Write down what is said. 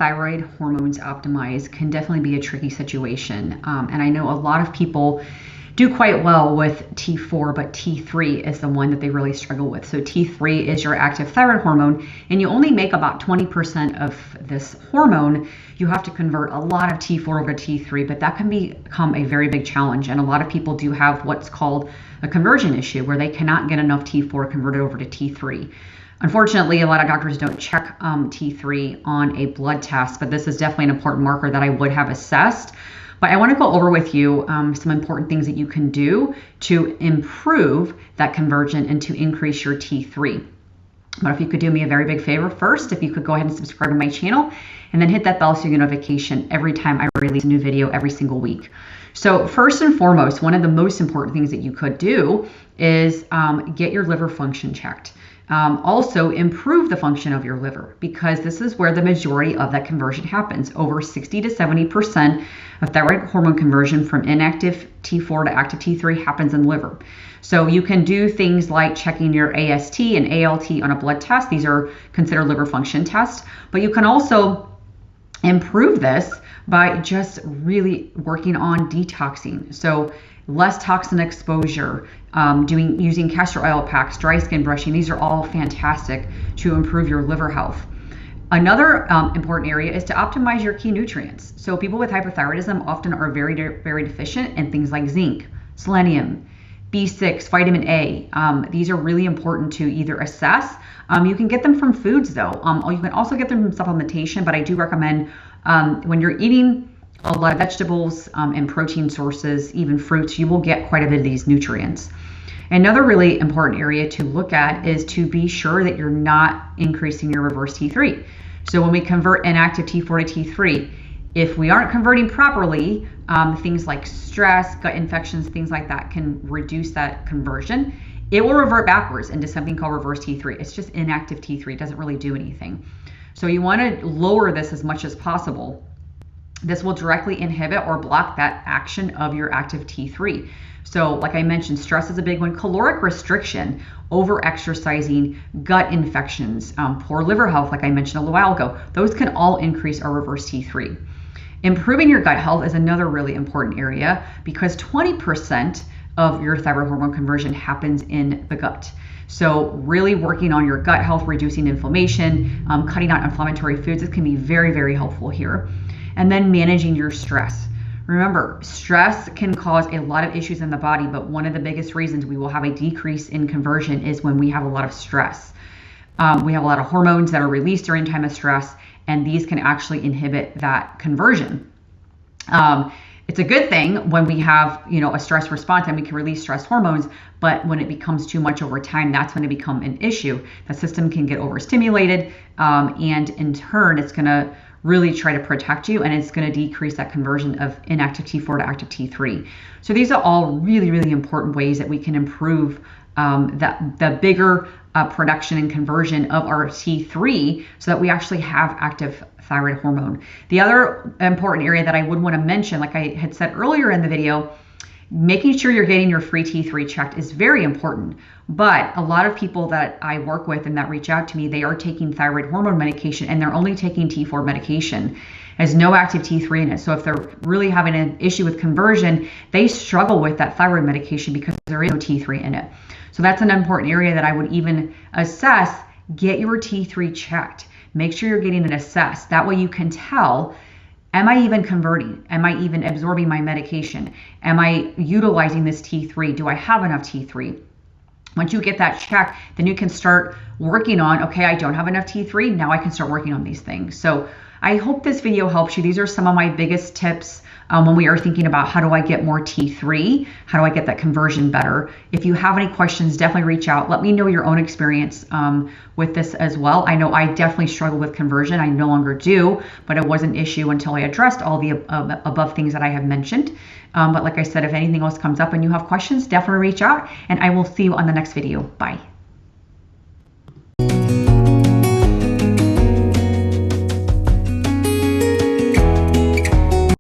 thyroid hormones optimized can definitely be a tricky situation. And I know a lot of people do quite well with T4, but T3 is the one that they really struggle with. So T3 is your active thyroid hormone, and you only make about 20% of this hormone. You have to convert a lot of T4 over to T3, but that can become a very big challenge. And a lot of people do have what's called a conversion issue, where they cannot get enough T4 converted over to T3. Unfortunately, a lot of doctors don't check T3 on a blood test, but this is definitely an important marker that I would have assessed. But I want to go over with you some important things that you can do to improve that conversion and to increase your T3. But if you could do me a very big favor first, if you could go ahead and subscribe to my channel and then hit that bell so you get a notification every time I release a new video every single week. So first and foremost, one of the most important things that you could do is get your liver function checked. Also improve the function of your liver, because this is where the majority of that conversion happens. Over 60 to 70% of thyroid hormone conversion from inactive T4 to active T3 happens in the liver. So you can do things like checking your AST and ALT on a blood test. These are considered liver function tests, but you can also improve this by just really working on detoxing. So less toxin exposure, using castor oil packs, dry skin brushing. These are all fantastic to improve your liver health. Another important area is to optimize your key nutrients. So people with hypothyroidism often are very, very deficient in things like zinc, selenium, B6, vitamin A. These are really important to either assess. You can get them from foods though. You can also get them from supplementation, but I do recommend when you're eating a lot of vegetables and protein sources, even fruits, you will get quite a bit of these nutrients. Another really important area to look at is to be sure that you're not increasing your reverse T3. So when we convert inactive T4 to T3, if we aren't converting properly, things like stress, gut infections, things like that can reduce that conversion. It will revert backwards into something called reverse T3. It's just inactive T3. It doesn't really do anything. So you want to lower this as much as possible. This will directly inhibit or block that action of your active T3. So like I mentioned, stress is a big one. Caloric restriction, over exercising, gut infections, poor liver health, like I mentioned a little while ago, those can all increase our reverse T3. Improving your gut health is another really important area, because 20% of your thyroid hormone conversion happens in the gut. So really working on your gut health, reducing inflammation, cutting out inflammatory foods, this can be very, very helpful here. And then managing your stress. Remember, stress can cause a lot of issues in the body, but one of the biggest reasons we will have a decrease in conversion is when we have a lot of stress. We have a lot of hormones that are released during time of stress, and these can actually inhibit that conversion. It's a good thing when we have, a stress response and we can release stress hormones, but when it becomes too much over time, that's when it becomes an issue. The system can get overstimulated, and in turn, it's going to really try to protect you, and it's going to decrease that conversion of inactive T4 to active T3. So these are all really, really important ways that we can improve the bigger production and conversion of our T3 so that we actually have active thyroid hormone. The other important area that I would want to mention, like I had said earlier in the video, making sure you're getting your free T3 checked is very important. But a lot of people that I work with and that reach out to me, they are taking thyroid hormone medication and they're only taking T4 medication. There's no active T3 in it. So if they're really having an issue with conversion, they struggle with that thyroid medication because there is no T3 in it. So that's an important area that I would even assess. Get your T3 checked. Make sure you're getting it assessed. That way you can tell, am I even converting? Am I even absorbing my medication? Am I utilizing this T3? Do I have enough T3? Once you get that checked, then you can start working on, okay, I don't have enough T3. Now I can start working on these things. So I hope this video helps you. These are some of my biggest tips when we are thinking about how do I get more T3? How do I get that conversion better? If you have any questions, definitely reach out. Let me know your own experience with this as well. I know I definitely struggle with conversion. I no longer do, but it was an issue until I addressed all the above things that I have mentioned. But like I said, if anything else comes up and you have questions, definitely reach out, and I will see you on the next video. Bye.